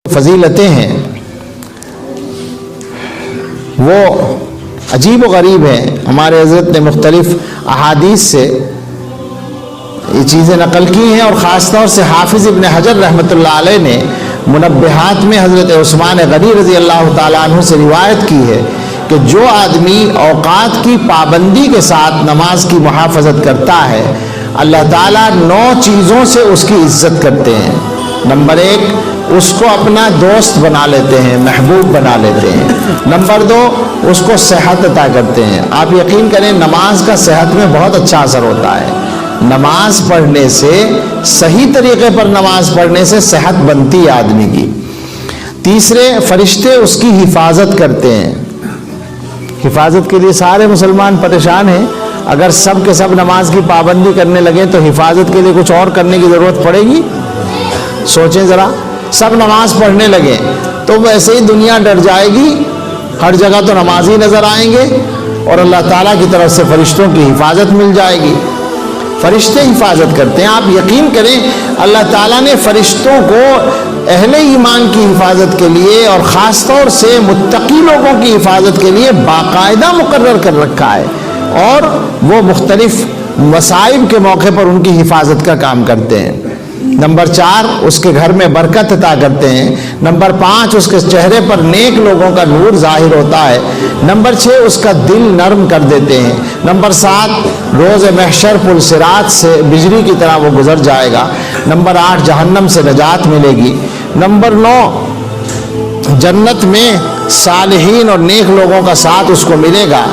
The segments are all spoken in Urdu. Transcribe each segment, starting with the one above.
فضیلتیں ہیں وہ عجیب و غریب ہیں. ہمارے حضرت نے مختلف احادیث سے یہ چیزیں نقل کی ہیں، اور خاص طور سے حافظ ابن حجر رحمۃ اللہ علیہ نے منبہات میں حضرت عثمان غنی رضی اللہ تعالیٰ عنہ سے روایت کی ہے کہ جو آدمی اوقات کی پابندی کے ساتھ نماز کی محافظت کرتا ہے، اللہ تعالیٰ 9 چیزوں سے اس کی عزت کرتے ہیں. نمبر 1، اس کو اپنا دوست بنا لیتے ہیں، محبوب بنا لیتے ہیں. نمبر 2، اس کو صحت عطا کرتے ہیں. آپ یقین کریں نماز کا صحت میں بہت اچھا اثر ہوتا ہے. نماز پڑھنے سے، صحیح طریقے پر نماز پڑھنے سے صحت بنتی ہے آدمی کی. تیسرے، فرشتے اس کی حفاظت کرتے ہیں. حفاظت کے لیے سارے مسلمان پریشان ہیں. اگر سب کے سب نماز کی پابندی کرنے لگے تو حفاظت کے لیے کچھ اور کرنے کی ضرورت پڑے گی؟ سوچیں ذرا. سب نماز پڑھنے لگے تو ویسے ہی دنیا ڈر جائے گی، ہر جگہ تو نمازی نظر آئیں گے، اور اللہ تعالیٰ کی طرف سے فرشتوں کی حفاظت مل جائے گی. فرشتے حفاظت کرتے ہیں. آپ یقین کریں اللہ تعالیٰ نے فرشتوں کو اہل ایمان کی حفاظت کے لیے اور خاص طور سے متقی لوگوں کی حفاظت کے لیے باقاعدہ مقرر کر رکھا ہے، اور وہ مختلف مصائب کے موقع پر ان کی حفاظت کا کام کرتے ہیں. نمبر 4، اس کے گھر میں برکت عطا کرتے ہیں. نمبر 5، اس کے چہرے پر نیک لوگوں کا نور ظاہر ہوتا ہے. نمبر 6، اس کا دل نرم کر دیتے ہیں. نمبر 7، روز محشر پل صراط سے بجلی کی طرح وہ گزر جائے گا. نمبر 8، جہنم سے نجات ملے گی. نمبر 9، جنت میں صالحین اور نیک لوگوں کا ساتھ اس کو ملے گا.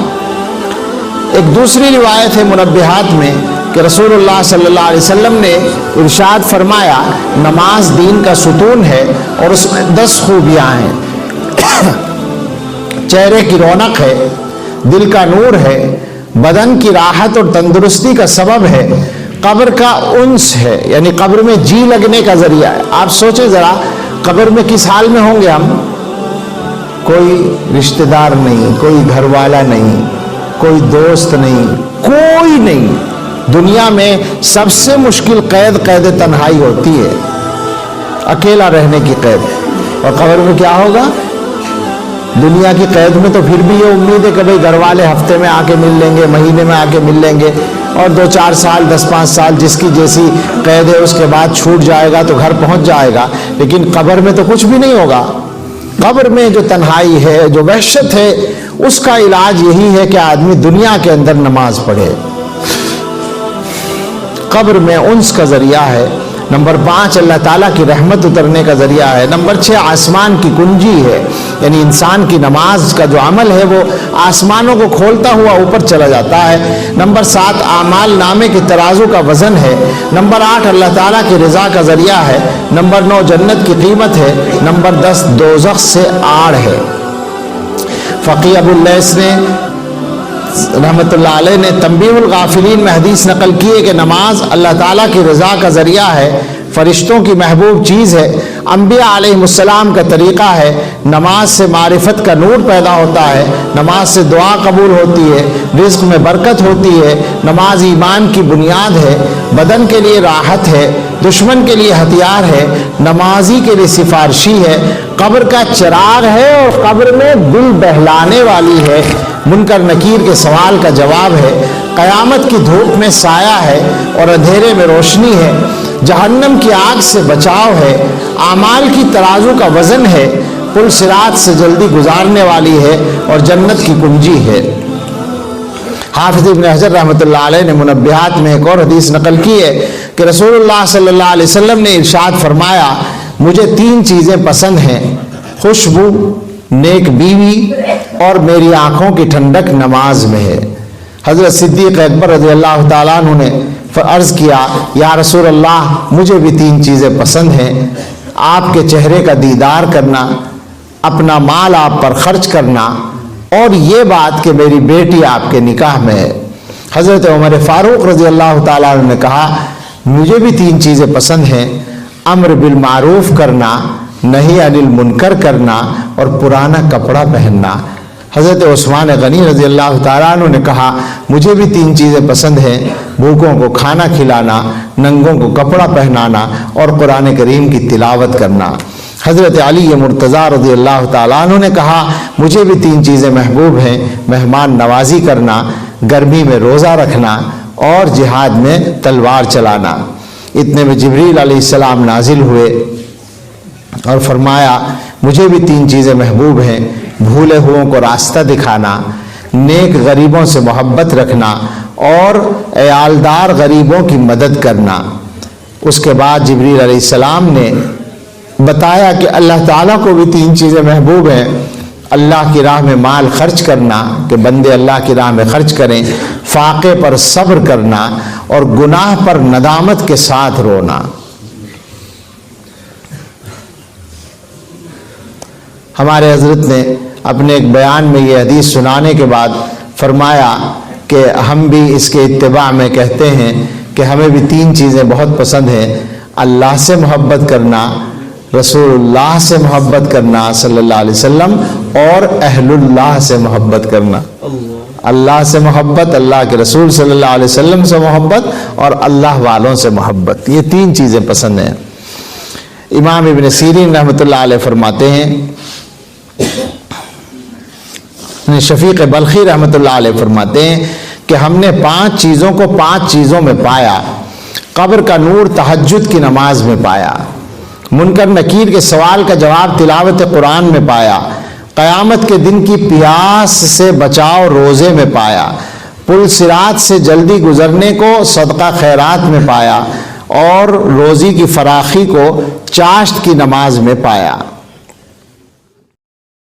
ایک دوسری روایت ہے منبہات میں کہ رسول اللہ صلی اللہ علیہ وسلم نے ارشاد فرمایا، نماز دین کا ستون ہے اور اس میں 10 خوبیاں ہیں. چہرے کی رونق ہے، دل کا نور ہے، بدن کی راحت اور تندرستی کا سبب ہے، قبر کا انس ہے، یعنی قبر میں جی لگنے کا ذریعہ ہے. آپ سوچیں ذرا، قبر میں کس حال میں ہوں گے ہم؟ کوئی رشتہ دار نہیں، کوئی گھر والا نہیں، کوئی دوست نہیں، کوئی نہیں. دنیا میں سب سے مشکل قید قید تنہائی ہوتی ہے، اکیلا رہنے کی قید. اور قبر میں کیا ہوگا؟ دنیا کی قید میں تو پھر بھی یہ امید ہے کہ بھئی گھر والے ہفتے میں آ کے مل لیں گے، مہینے میں آ کے مل لیں گے، اور 2-4 سال 10-5 سال جس کی جیسی قید ہے اس کے بعد چھوٹ جائے گا تو گھر پہنچ جائے گا. لیکن قبر میں تو کچھ بھی نہیں ہوگا. قبر میں جو تنہائی ہے، جو وحشت ہے، اس کا علاج یہی ہے کہ آدمی دنیا کے اندر نماز پڑھے. قبر میں انس کا ذریعہ ہے. نمبر 5، اللہ تعالیٰ کی رحمت اترنے کا ذریعہ ہے. نمبر 6، آسمان کی کنجی ہے، یعنی انسان کی نماز کا جو عمل ہے وہ آسمانوں کو کھولتا ہوا اوپر چلا جاتا ہے. نمبر 7، اعمال نامے کے ترازو کا وزن ہے. نمبر 8، اللہ تعالیٰ کی رضا کا ذریعہ ہے. نمبر 9، جنت کی قیمت ہے. نمبر 10، دوزخ سے آڑ ہے. فقی ابو اللیث نے رحمت اللہ علیہ نے تنبیہ الغافلین میں حدیث نقل کی ہے کہ نماز اللہ تعالیٰ کی رضا کا ذریعہ ہے، فرشتوں کی محبوب چیز ہے، انبیاء علیہ السلام کا طریقہ ہے. نماز سے معرفت کا نور پیدا ہوتا ہے، نماز سے دعا قبول ہوتی ہے، رزق میں برکت ہوتی ہے. نماز ایمان کی بنیاد ہے، بدن کے لیے راحت ہے، دشمن کے لیے ہتھیار ہے، نمازی کے لیے سفارشی ہے، قبر کا چراغ ہے اور قبر میں دل بہلانے والی ہے، منکر نکیر کے سوال کا جواب ہے، قیامت کی دھوپ میں سایہ ہے اور اندھیرے میں روشنی ہے، جہنم کی آگ سے بچاؤ ہے، اعمال کی ترازو کا وزن ہے، پل صراط سے جلدی گزارنے والی ہے اور جنت کی کنجی ہے. حافظ ابن حجر رحمۃ اللہ علیہ نے منبہات میں ایک اور حدیث نقل کی ہے کہ رسول اللہ صلی اللہ علیہ وسلم نے ارشاد فرمایا، مجھے 3 چیزیں پسند ہیں، خوشبو، نیک بیوی اور میری آنکھوں کی ٹھنڈک نماز میں ہے. حضرت صدیق اکبر رضی اللہ تعالیٰ عنہ نے عرض کیا، یا رسول اللہ مجھے بھی 3 چیزیں پسند ہیں، آپ کے چہرے کا دیدار کرنا، اپنا مال آپ پر خرچ کرنا، اور یہ بات کہ میری بیٹی آپ کے نکاح میں ہے. حضرت عمر فاروق رضی اللہ تعالیٰ عنہ نے کہا، مجھے بھی 3 چیزیں پسند ہیں، امر بالمعروف کرنا، نہی عن المنکر کرنا اور پرانا کپڑا پہننا. حضرت عثمان غنی رضی اللہ تعالیٰ عنہ نے کہا، مجھے بھی 3 چیزیں پسند ہیں، بھوکوں کو کھانا کھلانا، ننگوں کو کپڑا پہنانا اور قرآن کریم کی تلاوت کرنا. حضرت علی مرتضیٰ رضی اللہ تعالیٰ عنہ نے کہا مجھے بھی 3 چیزیں محبوب ہیں، مہمان نوازی کرنا، گرمی میں روزہ رکھنا اور جہاد میں تلوار چلانا۔ اتنے میں جبریل علیہ السلام نازل ہوئے اور فرمایا مجھے بھی 3 چیزیں محبوب ہیں، بھولے ہوئوں کو راستہ دکھانا، نیک غریبوں سے محبت رکھنا اور عیالدار غریبوں کی مدد کرنا۔ اس کے بعد جبریل علیہ السلام نے بتایا کہ اللہ تعالیٰ کو بھی 3 چیزیں محبوب ہیں، اللہ کی راہ میں مال خرچ کرنا کہ بندے اللہ کی راہ میں خرچ کریں، فاقے پر صبر کرنا اور گناہ پر ندامت کے ساتھ رونا۔ ہمارے حضرت نے اپنے ایک بیان میں یہ حدیث سنانے کے بعد فرمایا کہ ہم بھی اس کے اتباع میں کہتے ہیں کہ ہمیں بھی 3 چیزیں بہت پسند ہیں، اللہ سے محبت کرنا، رسول اللہ سے محبت کرنا صلی اللہ علیہ وسلم، اور اہل اللہ سے محبت کرنا۔ اللہ سے محبت، اللہ کے رسول صلی اللہ علیہ وسلم سے محبت اور اللہ والوں سے محبت، یہ 3 چیزیں پسند ہیں۔ امام ابن سیرین رحمۃ اللہ علیہ فرماتے ہیں، شفیق بلخی رحمۃ اللہ علیہ فرماتے ہیں کہ ہم نے 5 چیزوں کو 5 چیزوں میں پایا۔ قبر کا نور تہجد کی نماز میں پایا، منکر نکیر کے سوال کا جواب تلاوت قرآن میں پایا، قیامت کے دن کی پیاس سے بچاؤ روزے میں پایا، پل صراط سے جلدی گزرنے کو صدقہ خیرات میں پایا اور روزی کی فراخی کو چاشت کی نماز میں پایا۔